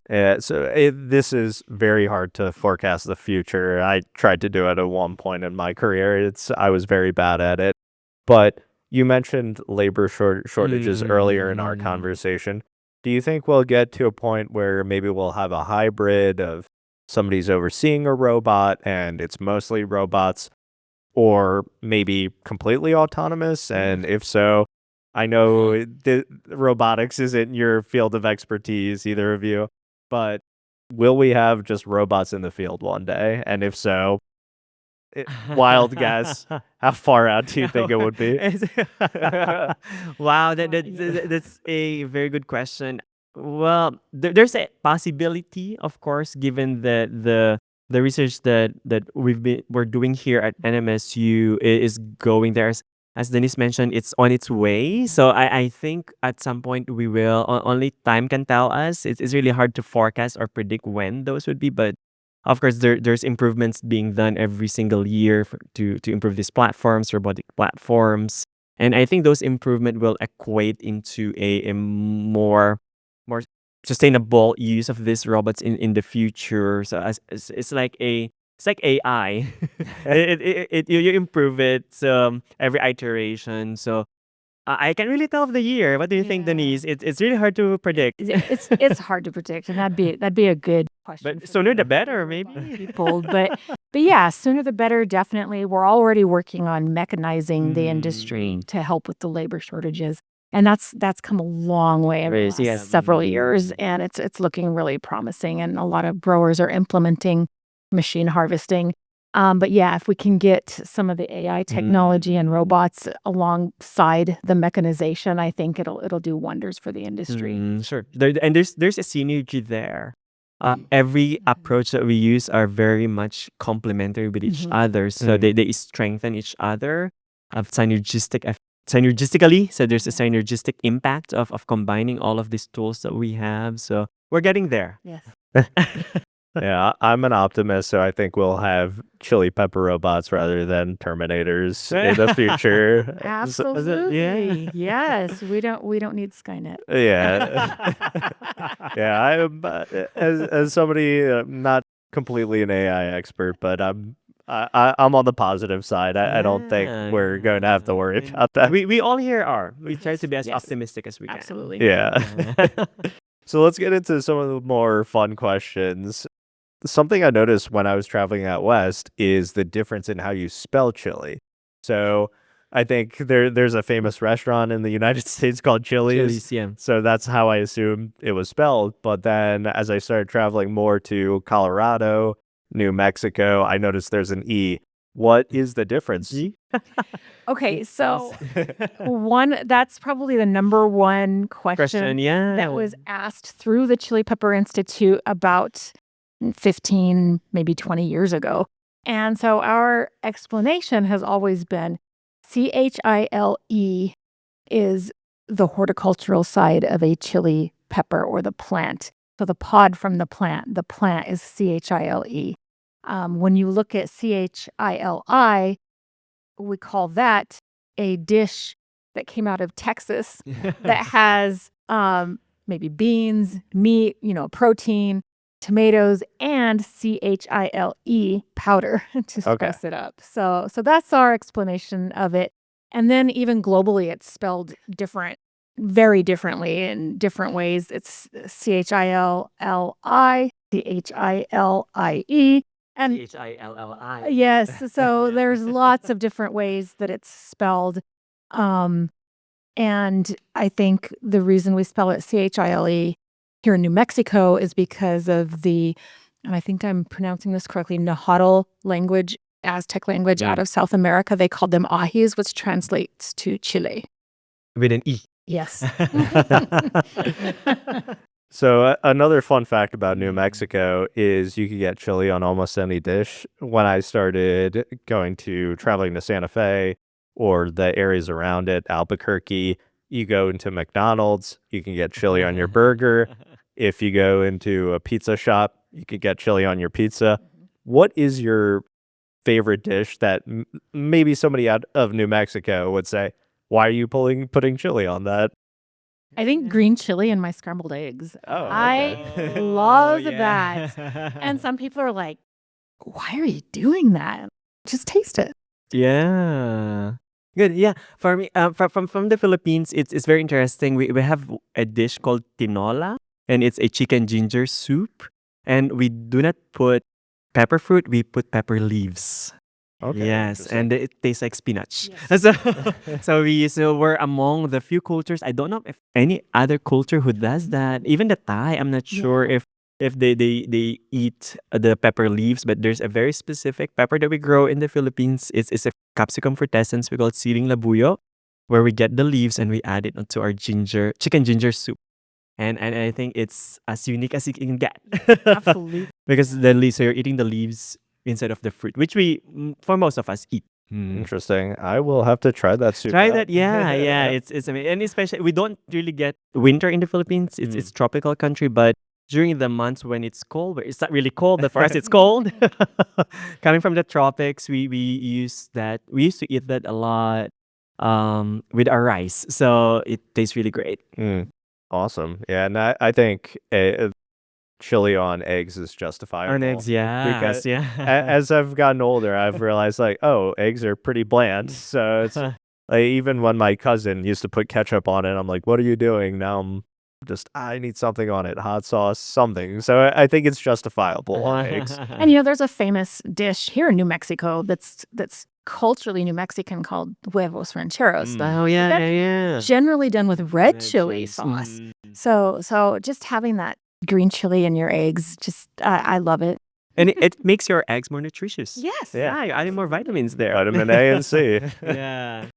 Yeah, so this is very hard to forecast the future. I tried to do it at one point in my career. I was very bad at it. But you mentioned labor shortages earlier in our conversation. Do you think we'll get to a point where maybe we'll have a hybrid of somebody's overseeing a robot and it's mostly robots, or maybe completely autonomous? And if so, I know the robotics isn't your field of expertise, either of you, but will we have just robots in the field one day? And if so, wild guess, how far out do you think it would be? Wow, that's a very good question. Well, there's a possibility, of course, given that the research that we're doing here at NMSU is going there. As Denise mentioned, it's on its way. So I think at some point we will. Only time can tell us. It's really hard to forecast or predict when those would be, but of course, there's improvements being done every single year to improve these platforms, robotic platforms, and I think those improvement will equate into a more sustainable use of these robots in the future. So it's like AI. You improve it every iteration. So I can't really tell of the year. What do you think, Yeah. Denise? It's really hard to predict. It's hard to predict, and that'd be a good question. But for sooner the the better, robot maybe. people. But yeah, sooner the better. Definitely, we're already working on mechanizing the industry to help with the labor shortages, and that's come a long way over the Yes, last yeah. several years, and it's looking really promising. And a lot of growers are implementing machine harvesting. But yeah, if we can get some of the AI technology and robots alongside the mechanization, I think it'll do wonders for the industry. Sure. And there's a synergy there. Every approach that we use are very much complementary with each other. So they strengthen each other synergistically. So there's a synergistic impact of combining all of these tools that we have. So we're getting there. Yes. Yeah, I'm an optimist, so I think we'll have Chili Pepper robots rather than Terminators in the future. Absolutely. Yes. We don't need Skynet. Yeah. Yeah, as somebody not completely an AI expert, but I'm on the positive side. I don't think we're going to have to worry about that. We all here are. We try to be as Yes. optimistic as we can. Absolutely. Yeah. So let's get into some of the more fun questions. Something I noticed when I was traveling out west is the difference in how you spell chili. So I think there's a famous restaurant in the United States called Chili's. Chili's, yeah. So that's how I assumed it was spelled. But then as I started traveling more to Colorado, New Mexico, I noticed there's an E. What is the difference? Okay, so that's probably the number one question yeah. that was asked through the Chile Pepper Institute about 15, maybe 20 years ago. And so our explanation has always been CHILE is the horticultural side of a chili pepper or the plant. So the pod from the plant is CHILE. When you look at CHILI, we call that a dish that came out of Texas that has maybe beans, meat, protein, tomatoes, and CHILE powder to spice it up. So that's our explanation of it. And then even globally, it's spelled very differently in different ways. It's CHILLI, CHILIE. And CHILLI. yes, so there's lots of different ways that it's spelled. And I think the reason we spell it CHILE here in New Mexico is because of and I think I'm pronouncing this correctly, Nahuatl language Aztec language out of South America. They called them ajis, which translates to Chile. With an E. Yes. So another fun fact about New Mexico is you can get chili on almost any dish. When I started traveling to Santa Fe or the areas around it, Albuquerque, you go into McDonald's, you can get chili on your burger. If you go into a pizza shop, you could get chili on your pizza. What is your favorite dish that maybe somebody out of New Mexico would say, why are you putting chili on that? I think green chili in my scrambled eggs. Oh, I love that. And some people are like, why are you doing that? Just taste it. Yeah. Good. Yeah. For me, from the Philippines, it's very interesting. We have a dish called tinola, and it's a chicken ginger soup. And we do not put pepper fruit, we put pepper leaves. Okay, Yes, interesting. and it tastes like spinach. Yes. So we're among the few cultures. I don't know if any other culture who does that. Even the Thai, I'm not sure Yeah. if they eat the pepper leaves, but there's a very specific pepper that we grow in the Philippines. It's a Capsicum frutescens. We call it siling labuyo, where we get the leaves and we add it onto our chicken ginger soup. And I think it's as unique as you can get. Absolutely. Because the leaves, so you're eating the leaves instead of the fruit, which for most of us, eat. Interesting. I will have to try that soup Try out. that, yeah. It's amazing, and especially we don't really get winter in the Philippines. It's tropical country, but during the months when it's cold, where it's not really cold, but for us it's cold. Coming from the tropics, we use that. We used to eat that a lot, with our rice, so it tastes really great. Awesome. Yeah, and I think chili on eggs is justifiable. On eggs, Because yeah. as I've gotten older, I've realized like, oh, eggs are pretty bland. So it's like even when my cousin used to put ketchup on it, I'm like, what are you doing? Now I need something on it, hot sauce, something. So I think it's justifiable on eggs. And there's a famous dish here in New Mexico that's culturally New Mexican called huevos rancheros. Oh yeah. Generally done with red Red chili chilies. sauce. So just having that green chili in your eggs, just I love it. And it makes your eggs more nutritious. Yes. Yeah. You're adding more vitamins there. Vitamin A and C. Yeah.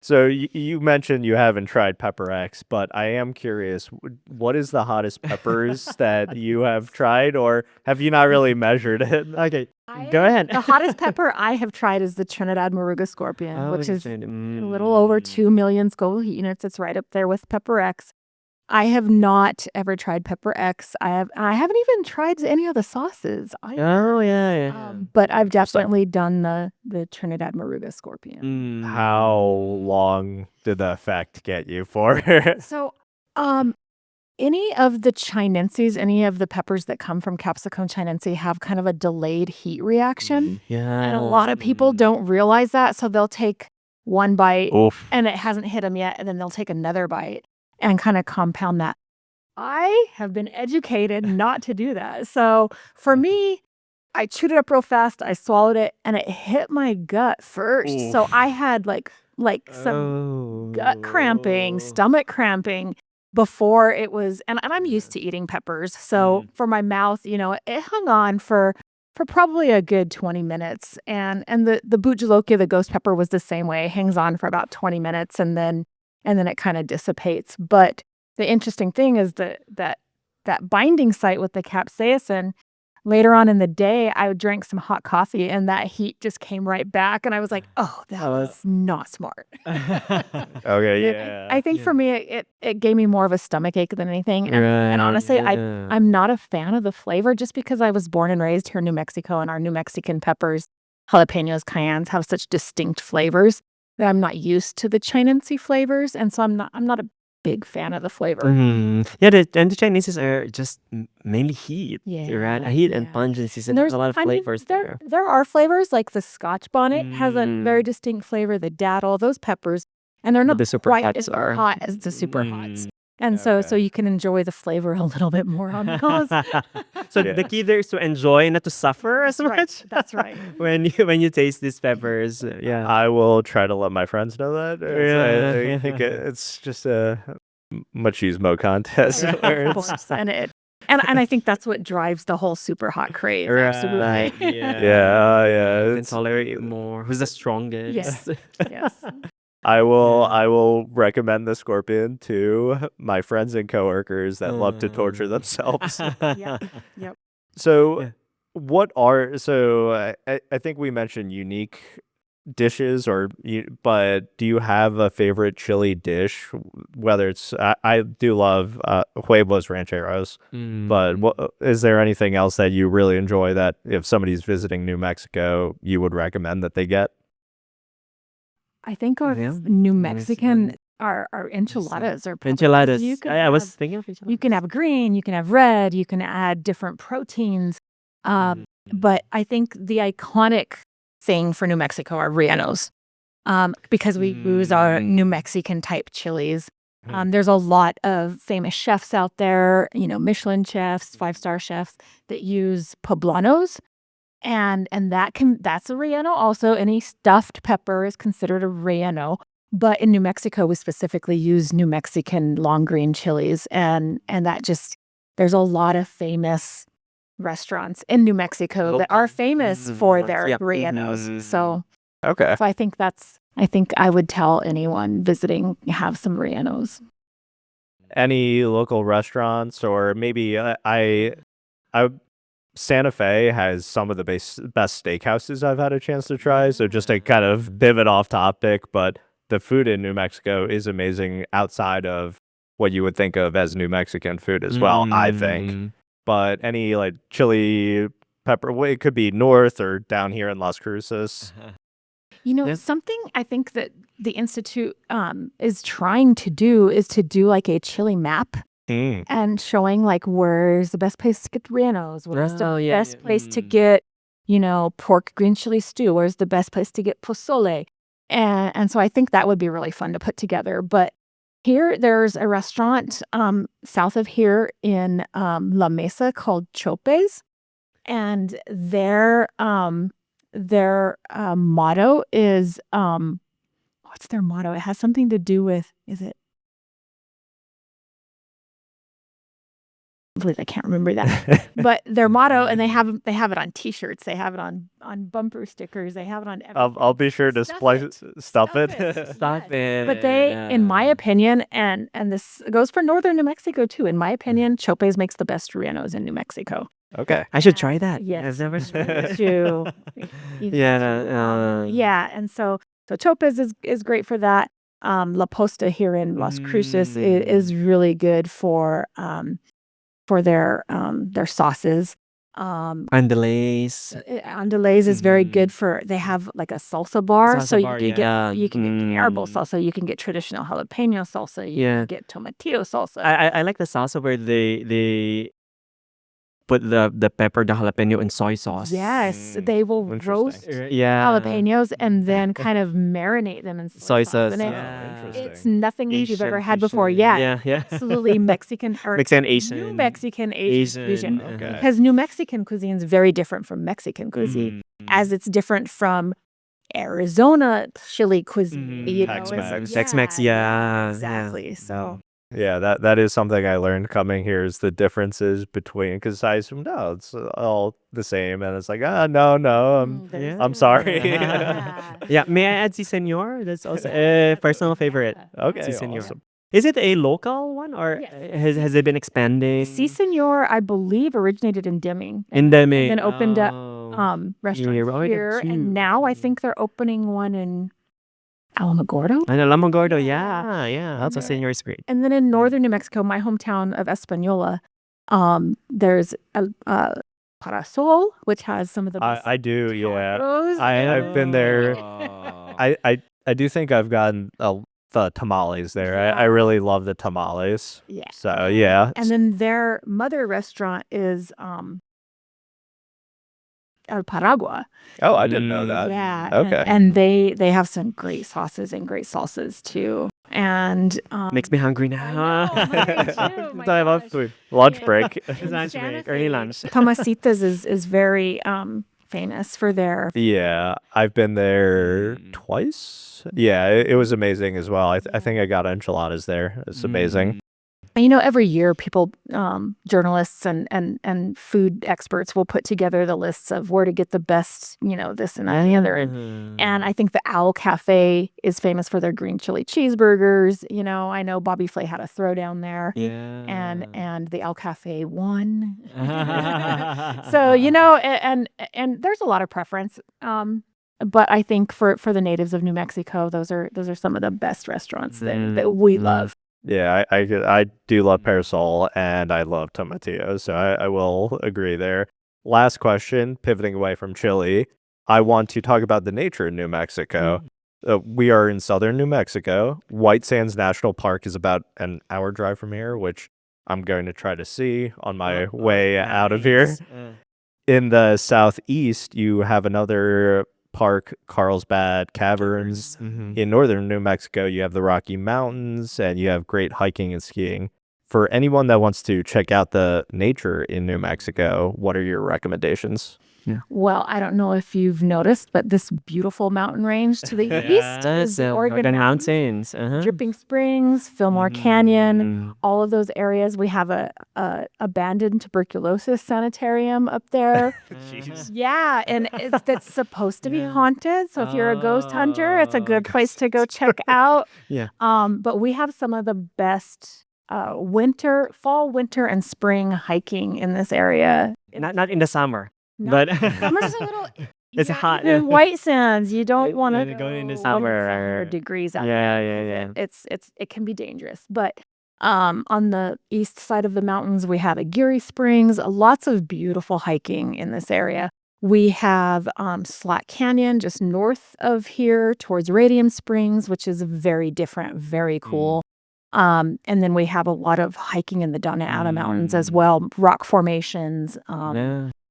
So you mentioned you haven't tried Pepper X, but I am curious, what is the hottest peppers that you have tried, or have you not really measured it? Okay, go ahead. The hottest pepper I have tried is the Trinidad Moruga scorpion, which is a Mm. little over 2 million Scoville heat units. It's right up there with Pepper X. I have not ever tried Pepper X. I haven't even tried any of the sauces. Oh yeah. But I've definitely done the Trinidad Moruga scorpion. How long did the effect get you for? So, any of the chinenses, any of the peppers that come from Capsicum chinense have kind of a delayed heat reaction. Yeah. And a lot of people don't realize that. So they'll take one bite Oof. and it hasn't hit them yet. And then they'll take another bite and kind of compound that. I have been educated not to do that. So for me, I chewed it up real fast. I swallowed it and it hit my gut first. Oof. So I had like some gut cramping, stomach cramping before it was, and I'm used to eating peppers. So for my mouth, it hung on for probably a good 20 minutes. And the bujalokia, the ghost pepper, was the same way. It hangs on for about 20 minutes and then it kind of dissipates. But the interesting thing is that binding site with the capsaicin, later on in the day, I drank some hot coffee and that heat just came right back. And I was like, oh, that was not smart. Okay, yeah. I think for me, it gave me more of a stomach ache than anything. And honestly, I'm not a fan of the flavor just because I was born and raised here in New Mexico and our New Mexican peppers, jalapenos, cayennes have such distinct flavors that I'm not used to the chinense flavors. And so I'm not a big fan of the flavor. Yeah, and the Chinese are just mainly heat, right? Heat and yeah. pungencies, And there's a lot of flavors there. There are flavors like the Scotch bonnet has a very distinct flavor, the daddle, those peppers, and they're not The super quite hots as are. hot as the super hots. And Okay. so you can enjoy the flavor a little bit more on the cause. So the key there is to enjoy, not to suffer as much. That's right. when you taste these peppers, yeah. I will try to let my friends know that. Yeah. I think it's just a machismo contest. Of course. And And I think that's what drives the whole super hot craze. Absolutely. Right. Yeah. Can tolerate it more. Who's the strongest? Yes. I will recommend the scorpion to my friends and coworkers that love to torture themselves. Yep. So, Yeah. I think we mentioned unique dishes, but do you have a favorite chili dish? Whether it's I do love huevos rancheros, but is there anything else that you really enjoy that if somebody's visiting New Mexico, you would recommend that they get? I think of Yeah. New Mexican. Mexican, our enchiladas are probably, Enchiladas. you can I was have, thinking of enchiladas. you can have green, you can have red, you can add different proteins. But I think the iconic thing for New Mexico are rellenos, because we use our New Mexican type chilies. There's a lot of famous chefs out there, Michelin chefs, 5-star chefs that use poblanos. And that's a relleno. Also, any stuffed pepper is considered a relleno. But in New Mexico, we specifically use New Mexican long green chilies, and that just, there's a lot of famous restaurants in New Mexico that are famous for their rellenos. So Okay. I think I would tell anyone visiting, have some rellenos. Any local restaurants, or maybe Santa Fe has some of the best steakhouses I've had a chance to try. So just to kind of pivot off topic, but the food in New Mexico is amazing outside of what you would think of as New Mexican food as well, I think. But any like chili pepper, well, it could be north or down here in Las Cruces. Something I think that the Institute is trying to do is to do like a chili map and showing like where's the best place to get rellenos, where's the best place to get, pork green chili stew, where's the best place to get pozole. And so I think that would be really fun to put together. But here there's a restaurant south of here in La Mesa called Chopes, and their motto is what's their motto? It has something to do with, I can't remember that. But their motto, and they have it on T-shirts, they have it on bumper stickers, they have it on everything. I'll be sure to stuff it. Stuff Yes. it. But they, in my opinion, and this goes for northern New Mexico too, in my opinion, Chopes makes the best rellenos in New Mexico. Okay. I should try that. Yes. I've never tried it. Yeah. And so Chopes is great for that. La Posta here in Las Cruces is really good for their sauces. Andele's is very good for, they have like a salsa bar. So you can get, you can get herbal salsa, you can get traditional jalapeno salsa, you can get tomatillo salsa. I like the salsa where they put the pepper, the jalapeno, and soy sauce. Yes, they will roast Yeah. jalapenos and then kind of marinate them in soy sauce. And it's nothing that you've ever had before. Yeah. Absolutely Mexican or Asian. New Mexican Asian fusion. Okay. Because New Mexican cuisine is very different from Mexican cuisine, as it's different from Arizona chili cuisine. Tex-Mex. Tex-Mex, exactly. So Yeah, that is something I learned coming here, is the differences between, because I assumed, no, it's all the same, and it's like, no, I'm sorry. Yeah, may I add si Señor? That's also a personal favorite. Okay, Si Señor. awesome. Is it a local one, or has it been expanding? Si Señor, I believe, originated in Deming. In Deming. And then opened up restaurants here, too. and now I think they're opening one in Alamogordo. And Alamogordo, yeah. That's a Señor is great. And then in northern New Mexico, my hometown of Española, there's Parasol, which has some of the best. I do, yeah. tacos. I've been there. I do think I've gotten the tamales there. I really love the tamales. Yeah. So yeah. And then their mother restaurant is Paragua. Oh, I didn't know that. Yeah. Okay. And they have some great sauces and great salsas too. And Makes me hungry now. I love food. Lunch break. Lunch break, early lunch. Tomasitas is very famous for their. Yeah, I've been there twice. Yeah, it was amazing as well. I think I got enchiladas there. It's amazing. And, every year people, journalists and food experts will put together the lists of where to get the best, this and that and the other. And I think the Owl Cafe is famous for their green chili cheeseburgers. I know Bobby Flay had a throwdown there. Yeah. And the Owl Cafe won. So, and there's a lot of preference. But I think for the natives of New Mexico, those are some of the best restaurants that we love. Yeah, I do love Parasol and I love Tomatillo, so I will agree there. Last question, pivoting away from Chile, I want to talk about the nature in New Mexico. We are in southern New Mexico. White Sands National Park is about an hour drive from here, which I'm going to try to see on my way out of here. In the southeast, you have another park, Carlsbad Caverns. In northern New Mexico, you have the Rocky Mountains, and you have great hiking and skiing. For anyone that wants to check out the nature in New Mexico, what are your recommendations? Well, I don't know if you've noticed, but this beautiful mountain range to the east is the Oregon Mountains. Dripping Springs, Fillmore Canyon, all of those areas. We have a abandoned tuberculosis sanitarium up there. Yeah, and that's supposed to be haunted. So if you're a ghost hunter, it's a good place to go check out. But we have some of the best fall, winter, and spring hiking in this area. Not in the summer. But summer's a little. It's hot. In White Sands, you don't want to go in the go summer. Degrees out there. It can be dangerous. But on the east side of the mountains, we have Aguirre Springs. Lots of beautiful hiking in this area. We have Slack Canyon just north of here towards Radium Springs, which is very different, very cool. And then we have a lot of hiking in the Donneata Mountains as well, rock formations.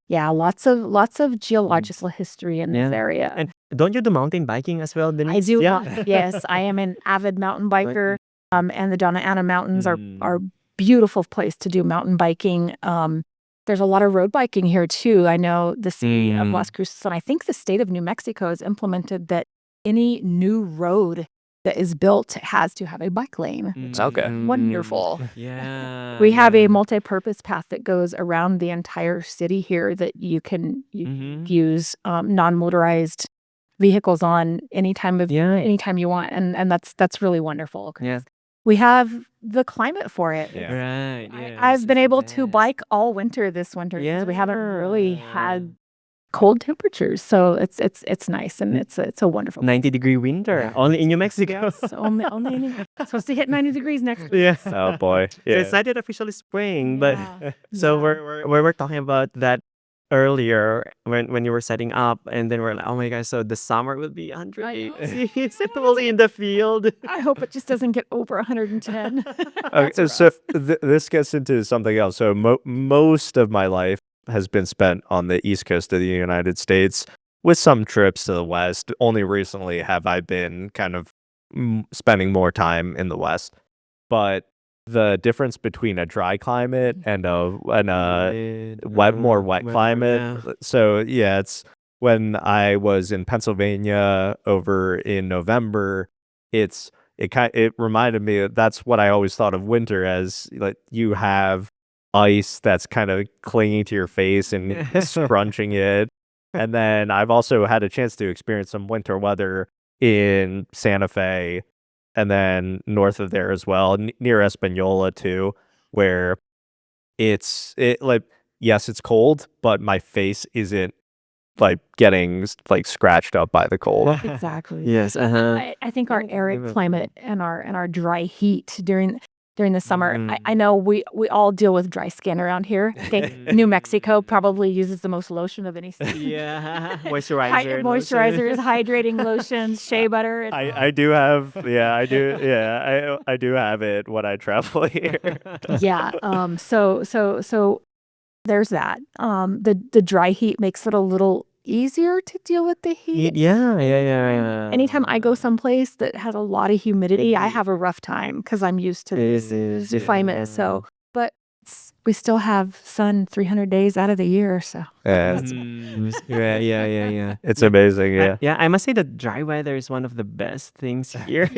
Yeah, lots of geological history in this area. And don't you do mountain biking as well, Denise? I do. Yes, I am an avid mountain biker. And the Donneata Mountains are a beautiful place to do mountain biking. There's a lot of road biking here too. I know the city of Las Cruces, and I think the state of New Mexico has implemented that any new road that is built has to have a bike lane. Okay. Wonderful. Yeah. We have a multi-purpose path that goes around the entire city here that you can use non-motorized vehicles on anytime you want, and that's really wonderful. Yeah. We have the climate for it. Right. Yeah. I've been able to bike all winter this winter because we haven't really had cold temperatures, so it's nice and it's a wonderful 90-degree winter only in New Mexico. So only supposed to hit 90 degrees next week. Yeah. Oh boy. So it's not yet officially spring, but so we're talking about that earlier when you were setting up, and then we're like, oh my gosh, so the summer will be 100 degrees in the field. I hope it just doesn't get over 110. Okay, so this gets into something else. So most of my life has been spent on the East Coast of the United States with some trips to the West. Only recently have I been kind of spending more time in the West. But the difference between a dry climate and a more wet climate. Yeah. So yeah, it's when I was in Pennsylvania over in November, it reminded me that's what I always thought of winter as, like you have ice that's kind of clinging to your face and scrunching it. And then I've also had a chance to experience some winter weather in Santa Fe and then north of there as well, near Española too, where yes, it's cold, but my face isn't like getting like scratched up by the cold. Exactly. Yes. I think our arid climate and our dry heat during the summer. I know we all deal with dry skin around here. I think New Mexico probably uses the most lotion of any state. Yeah. Moisturizers, hydrating lotions, shea butter. I do have I do have it when I travel here. Yeah. So there's that. The dry heat makes it a little easier to deal with the heat. Yeah. Anytime I go someplace that has a lot of humidity, I have a rough time because I'm used to this climate. So, but we still have sun 300 days out of the year. So Yeah, Yeah. it's amazing. Yeah. Yeah, I must say that dry weather is one of the best things here.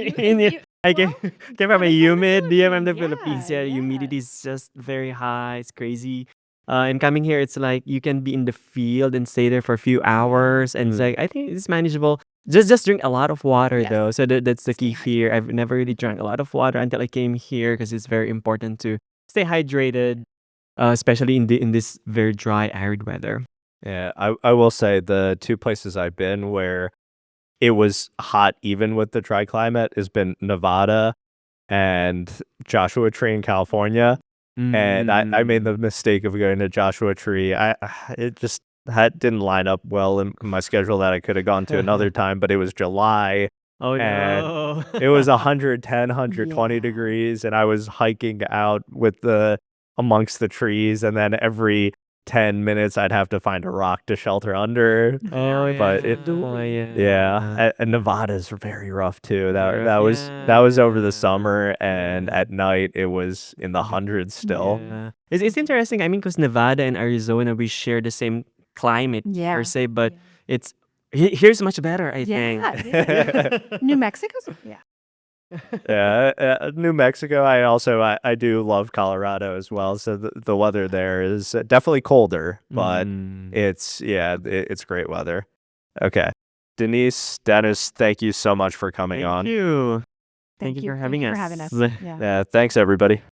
I well, came from a humid, from the yeah, Philippines. Yeah, yeah. humidity is just very high. It's crazy. And coming here, it's like you can be in the field and stay there for a few hours, and it's Mm. like I think it's manageable. Just drink a lot of water Yes. though. So that's the key Stay here. I've never really drank a lot of water until I came here because it's very important to stay hydrated, especially in this very dry, arid weather. Yeah, I will say the two places I've been where it was hot even with the dry climate has been Nevada and Joshua Tree in California. And I made the mistake of going to Joshua Tree. It just didn't line up well in my schedule that I could have gone to another time, but it was July Oh and no. it was 110, 120 Yeah. degrees, and I was hiking out with amongst the trees, and then every 10 minutes I'd have to find a rock to shelter under. Oh yeah. But yeah. And Nevada's very rough too. Very rough, That was over the yeah. summer, and Yeah. at night it was in the hundreds still. Yeah. It's interesting. I mean, because Nevada and Arizona, we share the same climate per Yeah. se, but it's here's much better, I think. Yeah. New Mexico's. Yeah. Yeah, New Mexico. I do love Colorado as well. So the weather there is definitely colder, but Mhm. it's great weather. Okay, Denise, Dennis, thank you so much for coming on. Thank you. Thank you you for having for us. having us. Yeah. Yeah, thanks everybody.